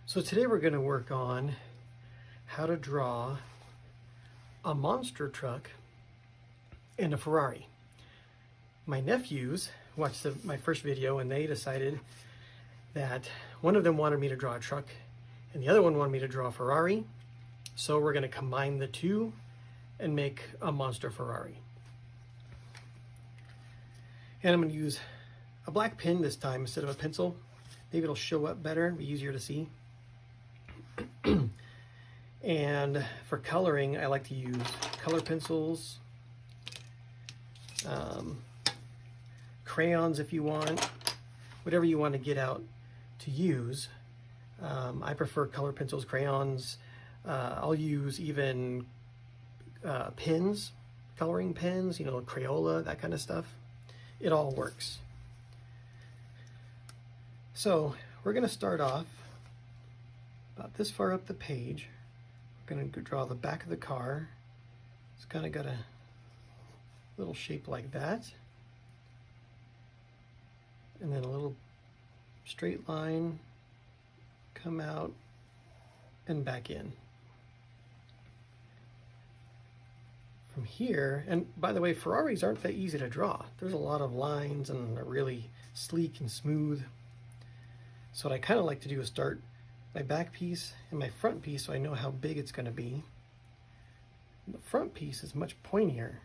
So today we're going to work on how to draw a monster truck and a Ferrari. My nephews watched my first video and they decided that one of them wanted me to draw a truck and the other one wanted me to draw a Ferrari. So we're going to combine the two and make a monster Ferrari. And I'm going to use a black pen this time instead of a pencil. Maybe it'll show up better, be easier to see. And for coloring, I like to use color pencils, crayons if you want, whatever you want to get out to use. I prefer color pencils, crayons. I'll use even pens, coloring pens, you know, Crayola, that kind of stuff. It all works. So we're going to start off about this far up the page. We're going to draw the back of the car. It's kind of got a little shape like that. And then a little straight line come out and back in. From here, and by the way, Ferraris aren't that easy to draw. There's a lot of lines and they're really sleek and smooth. So what I kind of like to do is start my back piece and my front piece so I know how big it's going to be. The front piece is much pointier.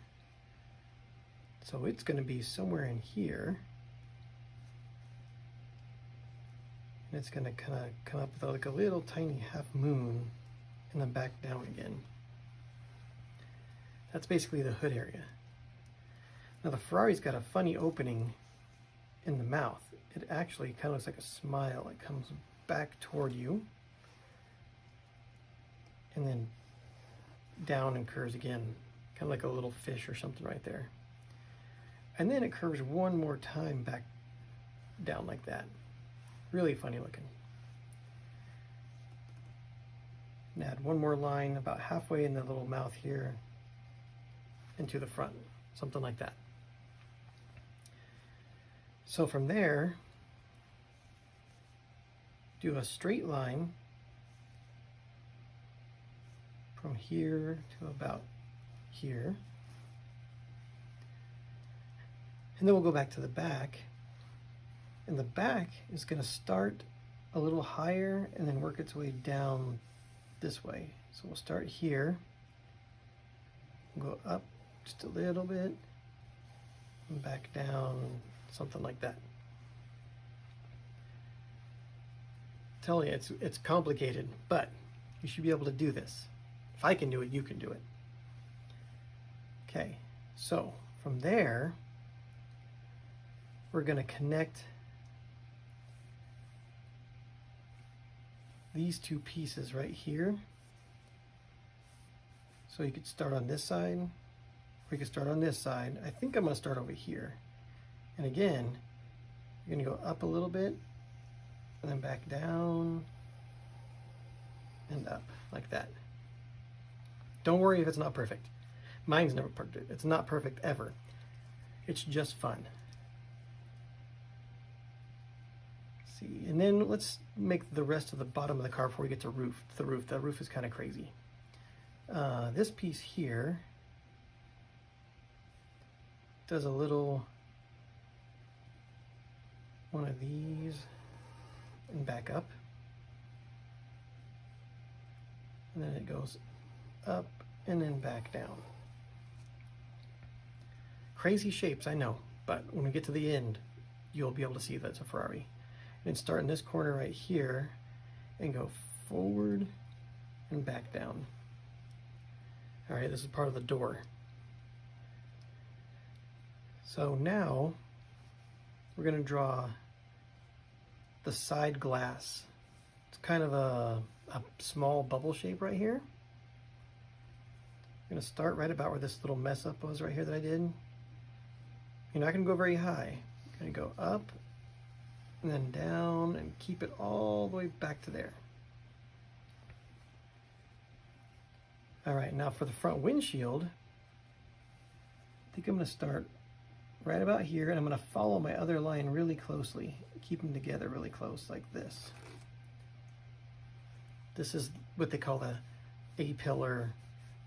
So it's going to be somewhere in here. And it's going to kind of come up with like a little tiny half moon and then back down again. That's basically the hood area. Now the Ferrari's got a funny opening in the mouth. It actually kind of looks like a smile. It comes back toward you and then down and curves again, kind of like a little fish or something right there. And then it curves one more time back down like that. Really funny looking. And add one more line about halfway in the little mouth here into the front, something like that. So from there, do a straight line from here to about here. And then we'll go back to the back. And the back is going to start a little higher and then work its way down this way. So we'll start here, go up just a little bit, and back down, something like that. I'm telling you, it's complicated, but you should be able to do this. If I can do it, you can do it. Okay, so from there, we're going to connect these two pieces right here. So you could start on this side, or you could start on this side. I think I'm going to start over here. And again, you're going to go up a little bit, and then back down, and up, like that. Don't worry if it's not perfect. Mine's never perfect. It's not perfect ever. It's just fun. See, and then let's make the rest of the bottom of the car before we get to the roof. The roof is kind of crazy. This piece here does a little one of these and back up. And then it goes up and then back down. Crazy shapes, I know, but when we get to the end, you'll be able to see that it's a Ferrari. And start in this corner right here and go forward and back down. All right, this is part of the door. So now we're going to draw the side glass. It's kind of a small bubble shape right here. I'm going to start right about where this little mess up was right here that I did. You're not going to go very high. You're going to go up and then down and keep it all the way back to there. All right, now for the front windshield, I think I'm going to start right about here, and I'm going to follow my other line really closely. Keep them together really close like this. This is what they call the A-pillar,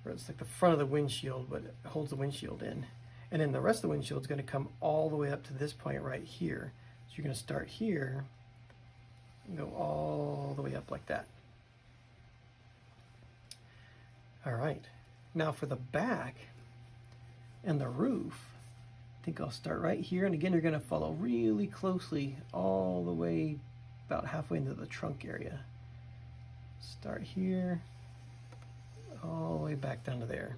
or it's like the front of the windshield, but it holds the windshield in. And then the rest of the windshield is going to come all the way up to this point right here. So you're going to start here and go all the way up like that. All right, now for the back and the roof, I think I'll start right here. And again, you're going to follow really closely all the way about halfway into the trunk area. Start here, all the way back down to there.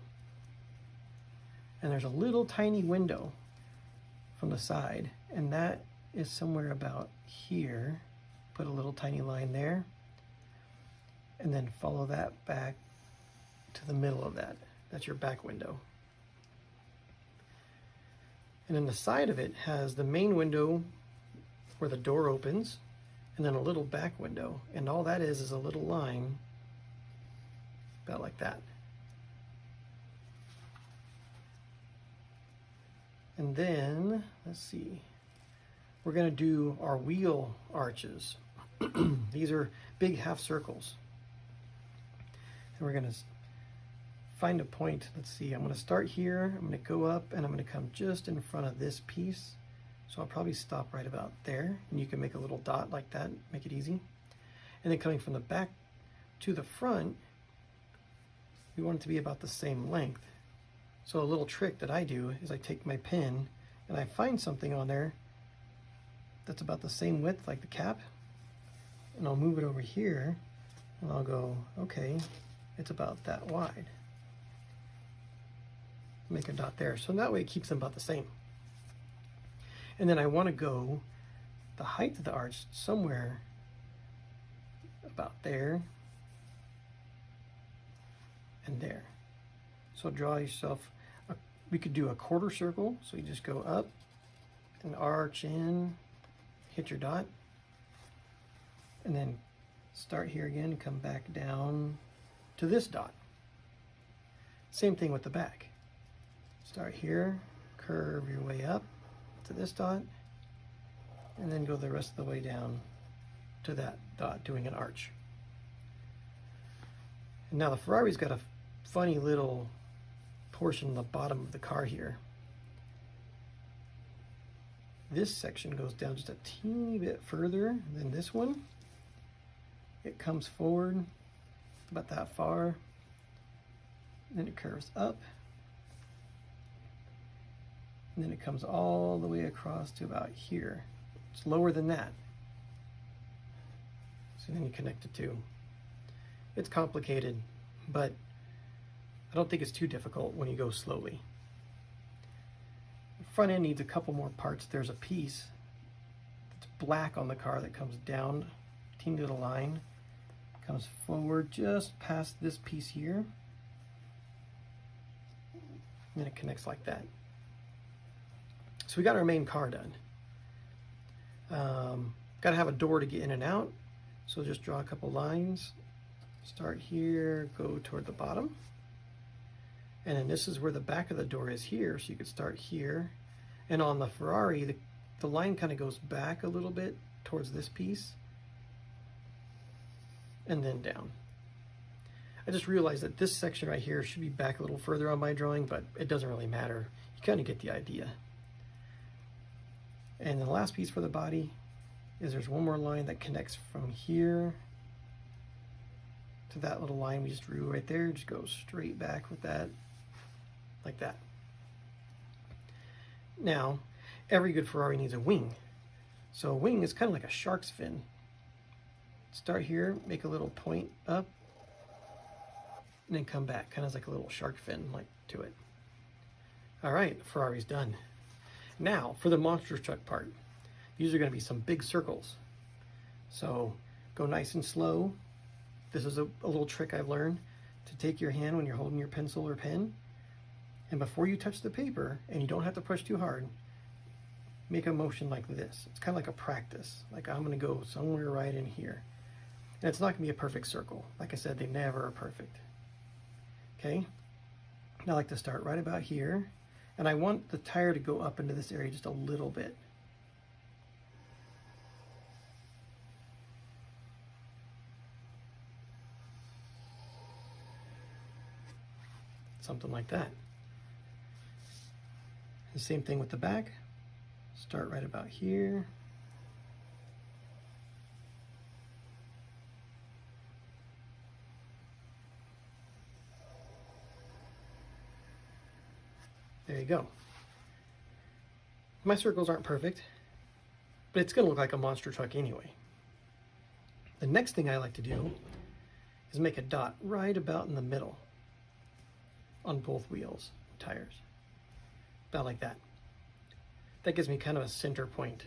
And there's a little tiny window from the side, and that is somewhere about here. Put a little tiny line there, and then follow that back to the middle of that. That's your back window. And then the side of it has the main window where the door opens, and then a little back window. And all that is a little line about like that. And then, let's see, we're going to do our wheel arches. These are big half circles. And we're going to find a point. Let's see, I'm going to start here, I'm going to go up, and I'm going to come just in front of this piece. So I'll probably stop right about there, and you can make a little dot like that, make it easy. And then coming from the back to the front, we want it to be about the same length. So a little trick that I do is I take my pen and I find something on there that's about the same width like the cap, and I'll move it over here and I'll go, okay, it's about that wide. Make a dot there. So that way it keeps them about the same. And then I want to go the height of the arch somewhere about there and there. So draw yourself, we could do a quarter circle. So you just go up and arch in, hit your dot, and then start here again and come back down to this dot. Same thing with the back. Start here, curve your way up to this dot, and then go the rest of the way down to that dot, doing an arch. And now the Ferrari's got a funny little portion on the bottom of the car here. This section goes down just a teeny bit further than this one. It comes forward about that far, then it curves up, and then it comes all the way across to about here. It's lower than that. So then you connect the two. It's complicated, but I don't think it's too difficult when you go slowly. The front end needs a couple more parts. There's a piece that's black on the car that comes down, teeny little line, comes forward just past this piece here, and then it connects like that. So we got our main car done. Got to have a door to get in and out, so just draw a couple lines. Start here, go toward the bottom. And then this is where the back of the door is here, so you could start here. And on the Ferrari, the line kind of goes back a little bit towards this piece, and then down. I just realized that this section right here should be back a little further on my drawing, but it doesn't really matter. You kind of get the idea. And the last piece for the body is there's one more line that connects from here to that little line we just drew right there. Just go straight back with that, like that. Now, every good Ferrari needs a wing. So a wing is kind of like a shark's fin. Start here, make a little point up, and then come back, kind of like a little shark fin like to it. All right, Ferrari's done. Now, for the monster truck part, these are going to be some big circles. So go nice and slow. This is a little trick I've learned, to take your hand when you're holding your pencil or pen, and before you touch the paper, and you don't have to push too hard, make a motion like this. It's kind of like a practice. Like I'm going to go somewhere right in here. And it's not going to be a perfect circle. Like I said, they never are perfect. Okay? Now I like to start right about here. And I want the tire to go up into this area just a little bit. something like that. The same thing with the back. Start right about here. There you go. My circles aren't perfect, but it's going to look like a monster truck anyway. The next thing I like to do is make a dot right about in the middle on both wheels, tires. About like that. That gives me kind of a center point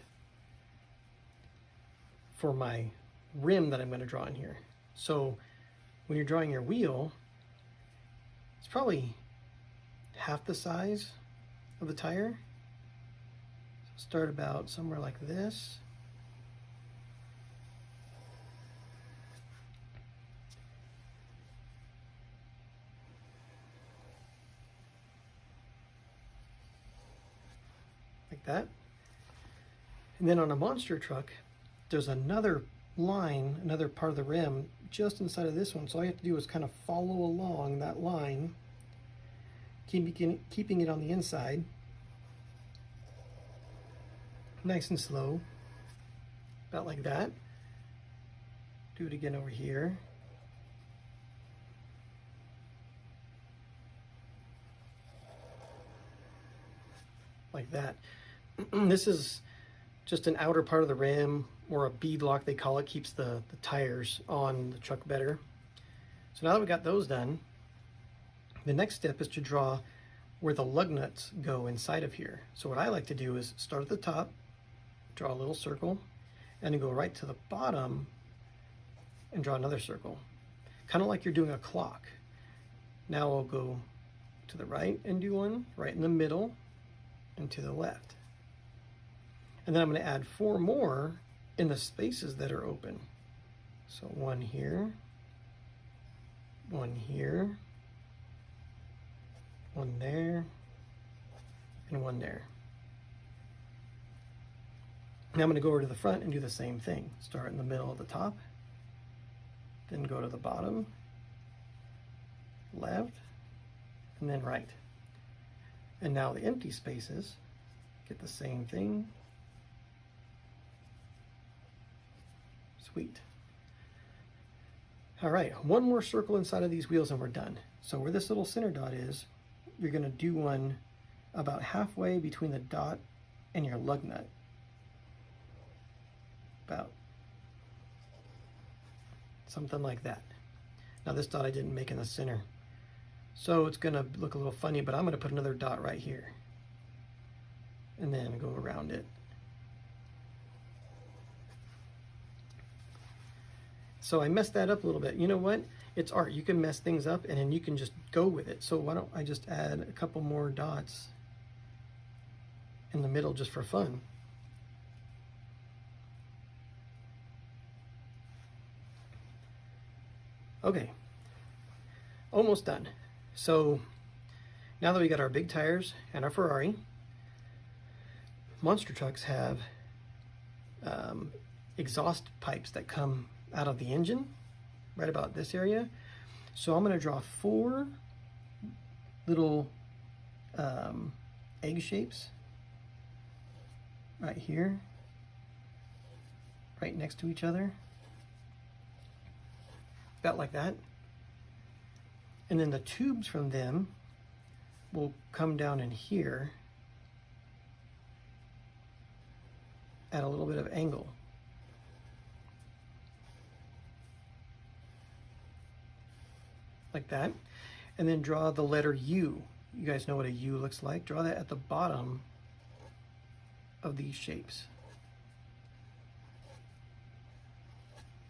for my rim that I'm going to draw in here. So when you're drawing your wheel, it's probably half the size of the tire. So start about somewhere like this. Like that. And then on a monster truck, there's another line, another part of the rim just inside of this one. So all you have to do is kind of follow along that line, keeping it on the inside, nice and slow, about like that. Do it again over here. Like that. This is just an outer part of the rim, or a bead lock they call it, keeps the tires on the truck better. So now that we got those done, the next step is to draw where the lug nuts go inside of here. So what I like to do is start at the top, draw a little circle, and then go right to the bottom and draw another circle. Kind of like you're doing a clock. Now I'll go to the right and do one, right in the middle, and to the left. And then I'm going to add 4 more in the spaces that are open. So one here, one here, one there, and one there. Now I'm going to go over to the front and do the same thing. Start in the middle of the top, then go to the bottom, left, and then right. And now the empty spaces, get the same thing. Sweet. All right, one more circle inside of these wheels and we're done. So where this little center dot is, you're going to do one about halfway between the dot and your lug nut. About something like that. Now this dot I didn't make in the center, so it's going to look a little funny, but I'm going to put another dot right here and then go around it. So I messed that up a little bit. You know what? It's art. You can mess things up and then you can just go with it. So why don't I just add a couple more dots in the middle just for fun. Okay, almost done. So now that we got our big tires and our Ferrari, monster trucks have exhaust pipes that come out of the engine right about this area. So I'm going to draw 4 little egg shapes right here, right next to each other, about like that. And then the tubes from them will come down in here at a little bit of angle. Like that. And then draw the letter U. You guys know what a U looks like. Draw that at the bottom of these shapes.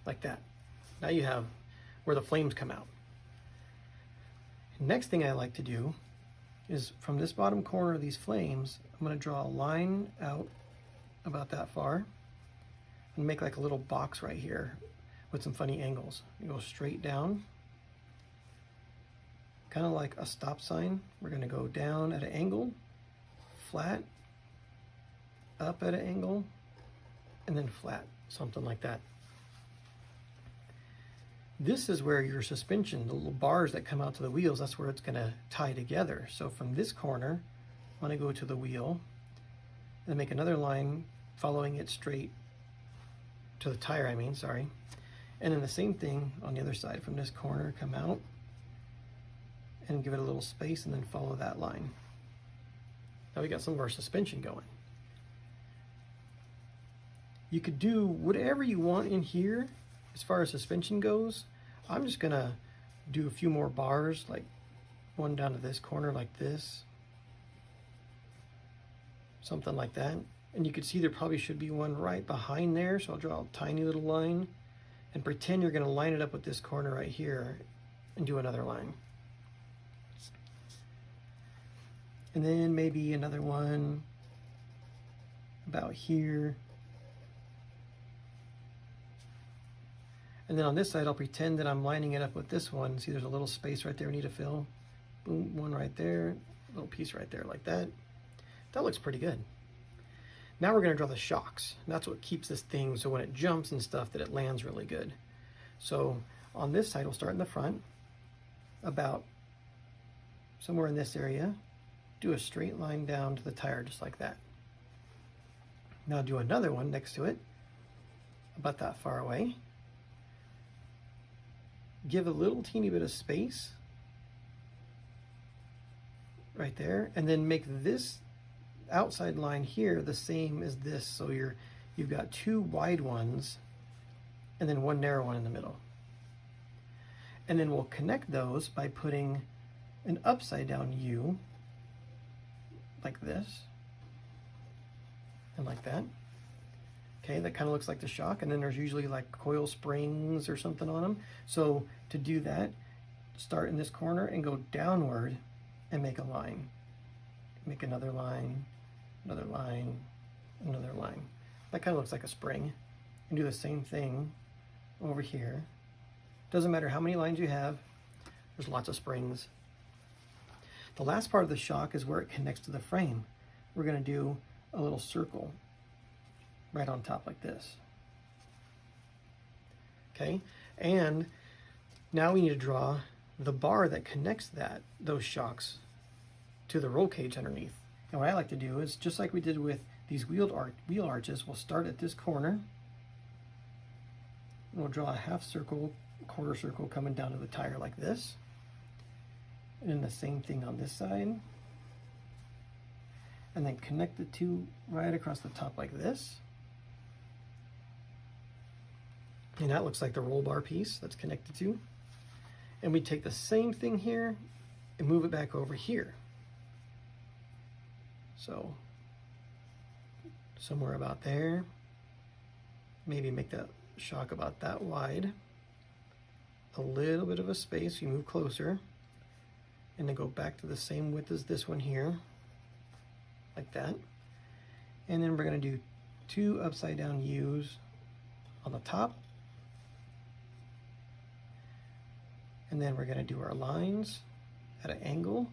Like that. Now you have where the flames come out. Next thing I like to do is from this bottom corner of these flames, I'm going to draw a line out about that far and make like a little box right here with some funny angles. You go straight down, kind of like a stop sign. We're going to go down at an angle, flat, up at an angle, and then flat, something like that. This is where your suspension, the little bars that come out to the wheels, that's where it's going to tie together. So from this corner, I want to go to the wheel and make another line following it straight to the tire, and then the same thing on the other side. From this corner, come out and give it a little space and then follow that line. Now we got some of our suspension going. You could do whatever you want in here as far as suspension goes. I'm just gonna do a few more bars, like one down to this corner like this, something like that. And you can see there probably should be one right behind there, so I'll draw a tiny little line and pretend you're gonna line it up with this corner right here and do another line. And then maybe another one about here. And then on this side, I'll pretend that I'm lining it up with this one. See, there's a little space right there we need to fill. Boom, one right there, a little piece right there like that. That looks pretty good. Now we're gonna draw the shocks. And that's what keeps this thing, so when it jumps and stuff, that it lands really good. So on this side, we'll start in the front, about somewhere in this area. Do a straight line down to the tire, just like that. Now do another one next to it, about that far away. Give a little teeny bit of space right there, and then make this outside line here the same as this, so you've got two wide ones and then one narrow one in the middle. And then we'll connect those by putting an upside down U like this and like that. Okay, that kind of looks like the shock, and then there's usually like coil springs or something on them. So to do that, start in this corner and go downward and make a line. Make another line, another line, another line. That kind of looks like a spring. And do the same thing over here. Doesn't matter how many lines you have, there's lots of springs. The last part of the shock is where it connects to the frame. We're going to do a little circle right on top like this. Okay, and now we need to draw the bar that connects those shocks to the roll cage underneath. And what I like to do is, just like we did with these wheel arches, we'll start at this corner. We'll draw a half circle, quarter circle coming down to the tire like this. And then the same thing on this side. And then connect the two right across the top like this. And that looks like the roll bar piece that's connected to. And we take the same thing here and move it back over here. So somewhere about there. Maybe make that shock about that wide. A little bit of a space, you move closer. And then go back to the same width as this one here. Like that. And then we're going to do two upside down U's on the top. And then we're going to do our lines at an angle.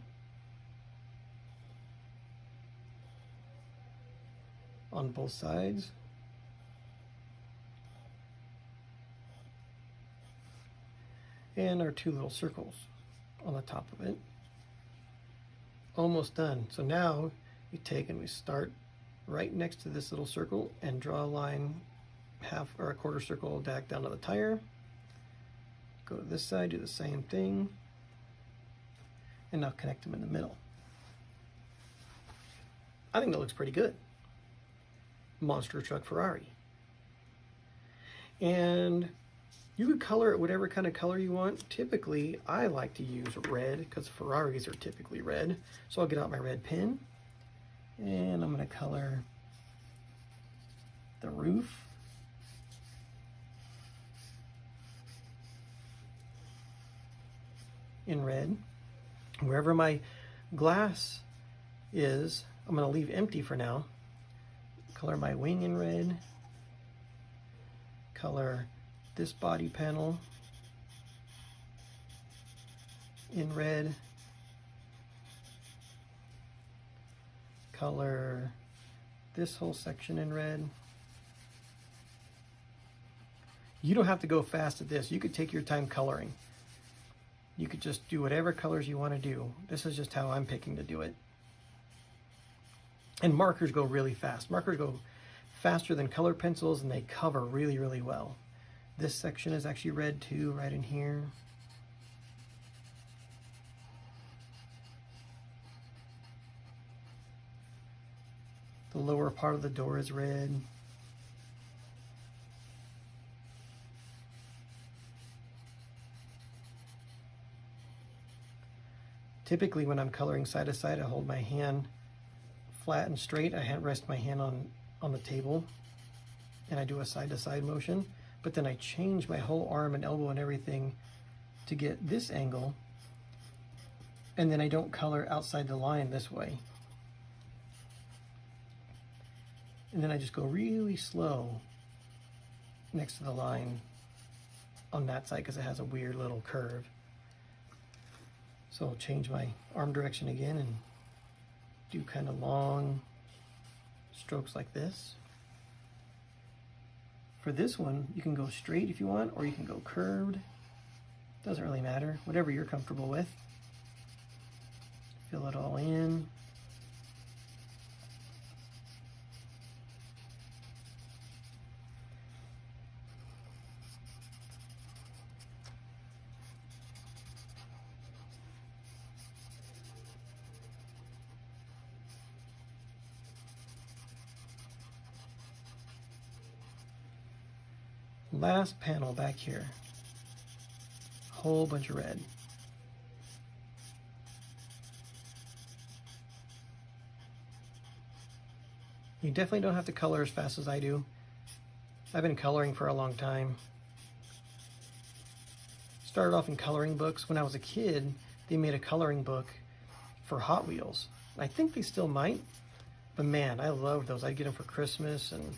On both sides. And our two little circles on the top of it. Almost done. So now we take and we start right next to this little circle and draw a line, half or a quarter circle back down to the tire. Go to this side, do the same thing, and now connect them in the middle. I think that looks pretty good. Monster truck Ferrari. And you could color it whatever kind of color you want. Typically, I like to use red because Ferraris are typically red. So I'll get out my red pen and I'm going to color the roof. In red. Wherever my glass is, I'm going to leave empty for now. Color my wing in red. Color this body panel in red. Color this whole section in red. You don't have to go fast at this. You could take your time coloring. You could just do whatever colors you want to do. This is just how I'm picking to do it. And markers go really fast. Markers go faster than color pencils, and they cover really, really well. This section is actually red too, right in here. The lower part of the door is red. Typically when I'm coloring side to side, I hold my hand flat and straight. I rest my hand on the table and I do a side to side motion, but then I change my whole arm and elbow and everything to get this angle, and then I don't color outside the line this way. And then I just go really slow next to the line on that side because it has a weird little curve. So I'll change my arm direction again and do kind of long strokes like this. For this one, you can go straight if you want, or you can go curved. Doesn't really matter, whatever you're comfortable with. Fill it all in. Last panel back here, whole bunch of red. You definitely don't have to color as fast as I do. I've been coloring for a long time. Started off in coloring books. When I was a kid, they made a coloring book for Hot Wheels. I think they still might, but man, I loved those. I'd get them for Christmas and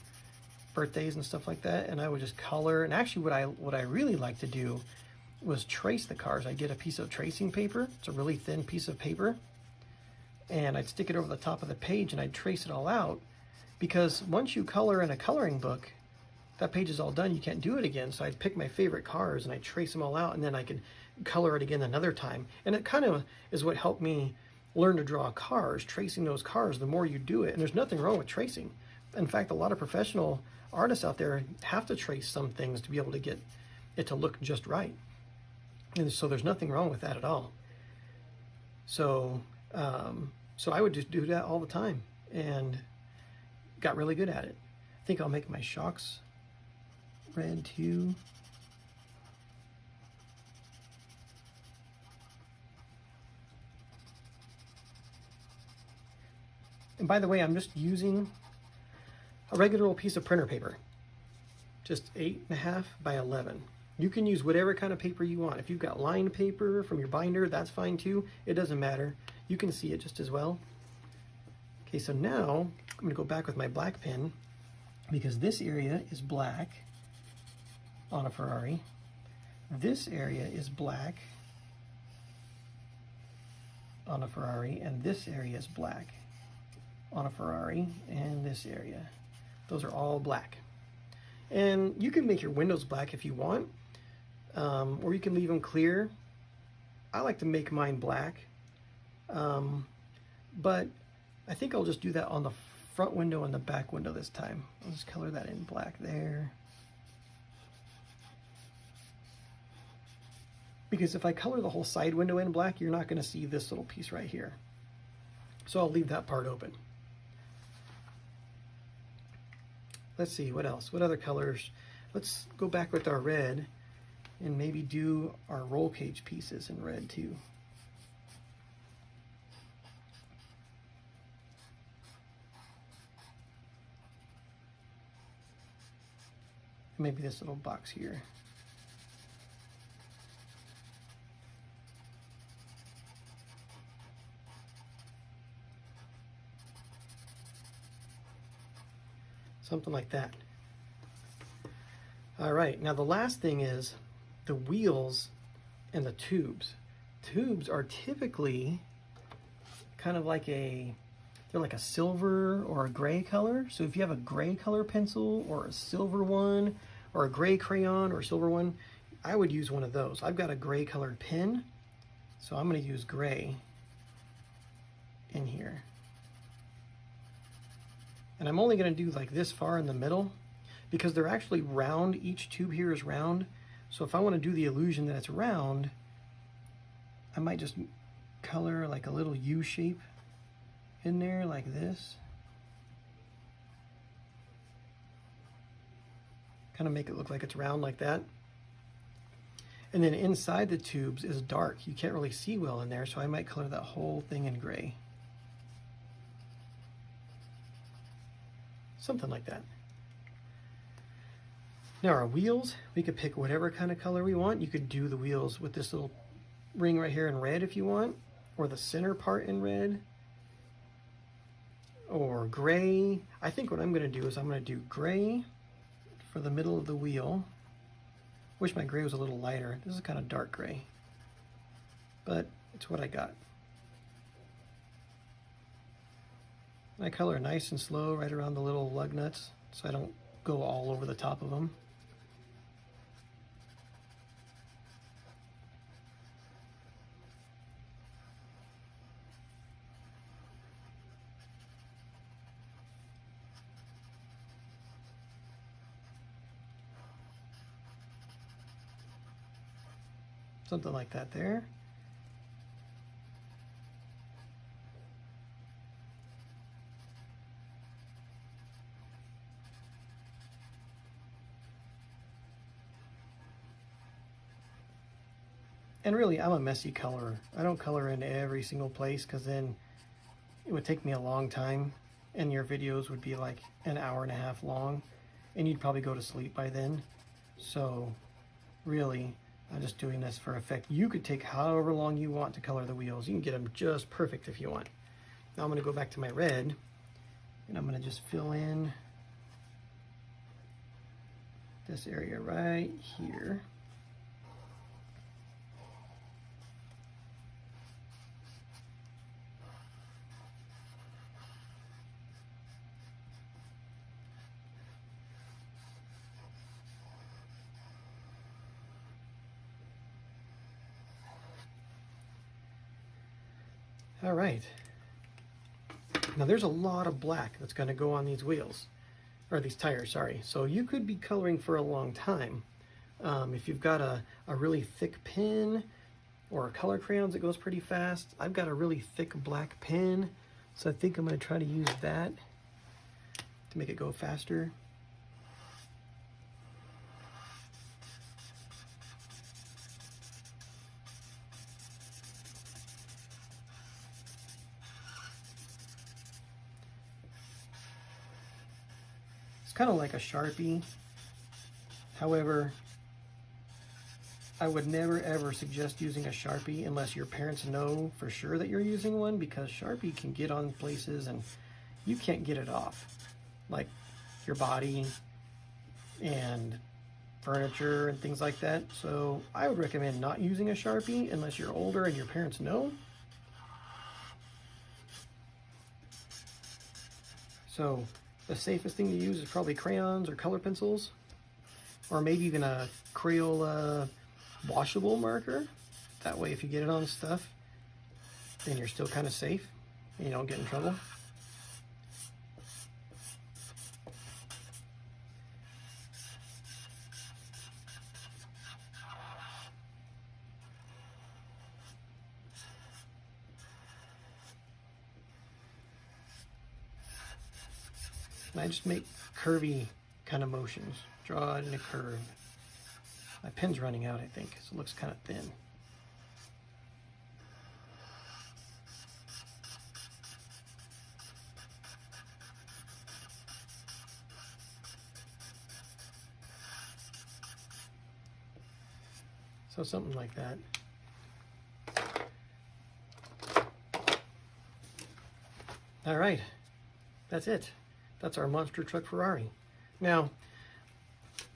birthdays and stuff like that, and I would just color. And actually what I really like to do was trace the cars. I'd get a piece of tracing paper. It's a really thin piece of paper, and I'd stick it over the top of the page and I'd trace it all out, because once you color in a coloring book, that page is all done. You can't do it again. So I'd pick my favorite cars and I'd trace them all out, and then I could color it again another time. And it kind of is what helped me learn to draw cars, tracing those cars. The more you do it, and there's nothing wrong with tracing. In fact, a lot of professional artists out there have to trace some things to be able to get it to look just right. And so there's nothing wrong with that at all. So, so I would just do that all the time and got really good at it. I think I'll make my shocks red too. And by the way, I'm just using a regular old piece of printer paper, just 8.5 by 11. You can use whatever kind of paper you want. If you've got lined paper from your binder, that's fine too. It doesn't matter. You can see it just as well. Okay, so now I'm gonna go back with my black pen, because this area is black on a Ferrari. This area is black on a Ferrari, and this area is black on a Ferrari, and this area. Those are all black. And you can make your windows black if you want, or you can leave them clear. I like to make mine black, but I think I'll just do that on the front window and the back window this time. I'll just color that in black there. Because if I color the whole side window in black, you're not going to see this little piece right here. So I'll leave that part open. Let's see, what else? What other colors? Let's go back with our red and maybe do our roll cage pieces in red too. Maybe this little box here. Something like that. All right, now the last thing is the wheels and the tubes. Tubes are typically kind of like they're like a silver or a gray color. So if you have a gray color pencil or a silver one or a gray crayon or a silver one, I would use one of those. I've got a gray colored pen, so I'm going to use gray in here. And I'm only going to do like this far in the middle because they're actually round. Each tube here is round. So if I want to do the illusion that it's round, I might just color like a little U shape in there like this. Kind of make it look like it's round like that. And then inside the tubes is dark. You can't really see well in there, so I might color that whole thing in gray. Something like that. Now our wheels, we could pick whatever kind of color we want. You could do the wheels with this little ring right here in red if you want, or the center part in red, or gray. I think what I'm going to do is I'm going to do gray for the middle of the wheel. Wish my gray was a little lighter. This is kind of dark gray, but it's what I got. I color nice and slow right around the little lug nuts so I don't go all over the top of them. Something like that there. And really, I'm a messy colorer. I don't color in every single place because then it would take me a long time and your videos would be like an hour and a half long and you'd probably go to sleep by then. So really, I'm just doing this for effect. You could take however long you want to color the wheels. You can get them just perfect if you want. Now I'm going to go back to my red and I'm going to just fill in this area right here. All right. Now there's a lot of black that's going to go on these wheels, or these tires, sorry. So you could be coloring for a long time. If you've got a really thick pen or color crayons that goes pretty fast, I've got a really thick black pen, so I think I'm going to try to use that to make it go faster. Kind of like a Sharpie. However, I would never ever suggest using a Sharpie unless your parents know for sure that you're using one, because Sharpie can get on places and you can't get it off, like your body and furniture and things like that. So I would recommend not using a Sharpie unless you're older and your parents know. So the safest thing to use is probably crayons or color pencils, or maybe even a Crayola washable marker. That way if you get it on stuff, then you're still kind of safe and you don't get in trouble. And I just make curvy kind of motions. Draw it in a curve. My pen's running out, I think, so it looks kind of thin. So something like that. All right, that's it. That's our monster truck Ferrari. Now,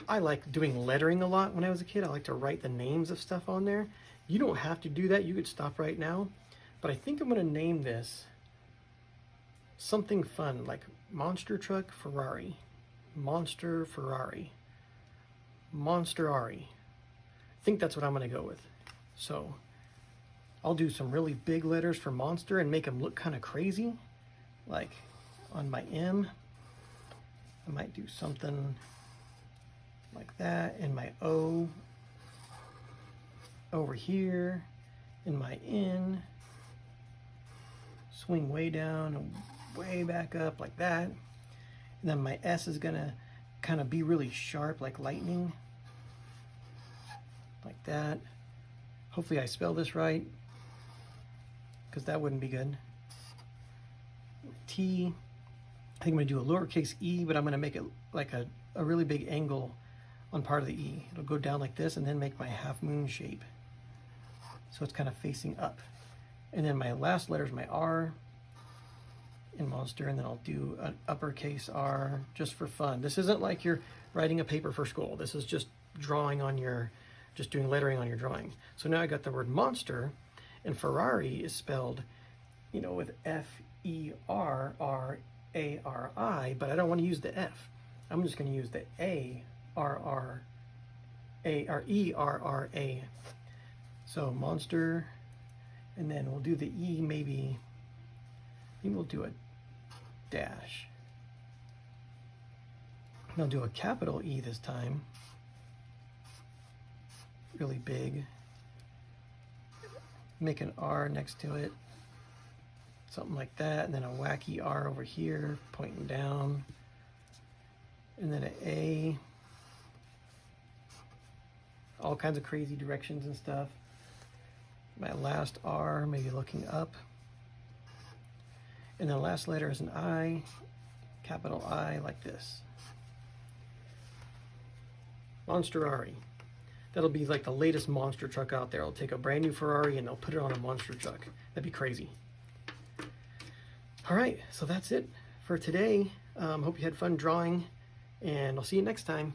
I like doing lettering a lot when I was a kid. I like to write the names of stuff on there. You don't have to do that. You could stop right now. But I think I'm going to name this something fun, like Monster Truck Ferrari. Monster Ferrari. Monsterari. I think that's what I'm going to go with. So I'll do some really big letters for monster and make them look kind of crazy. Like on my M, I might do something like that. And my O over here. In my N, swing way down and way back up like that. And then my S is going to kind of be really sharp like lightning. Like that. Hopefully I spell this right, because that wouldn't be good. T, I think I'm going to do a lowercase e, but I'm going to make it like a really big angle on part of the E. It'll go down like this and then make my half moon shape. So it's kind of facing up. And then my last letter is my R in monster, and then I'll do an uppercase R just for fun. This isn't like you're writing a paper for school. This is just drawing on your, just doing lettering on your drawing. So now I got the word monster, and Ferrari is spelled, you know, with F-E-R-R-A-R-I, but I don't want to use the F. I'm just going to use the A-R-R-A-R-E-R-R-A. So monster, and then we'll do the E, maybe we'll do a dash. And I'll do a capital E this time, really big. Make an R next to it, something like that, and then a wacky R over here, pointing down, and then an A, all kinds of crazy directions and stuff. My last R, maybe looking up. And then the last letter is an I, capital I, like this. Monsterari. That'll be like the latest monster truck out there. I'll take a brand new Ferrari and they'll put it on a monster truck. That'd be crazy. All right, so that's it for today. Hope you had fun drawing, and I'll see you next time.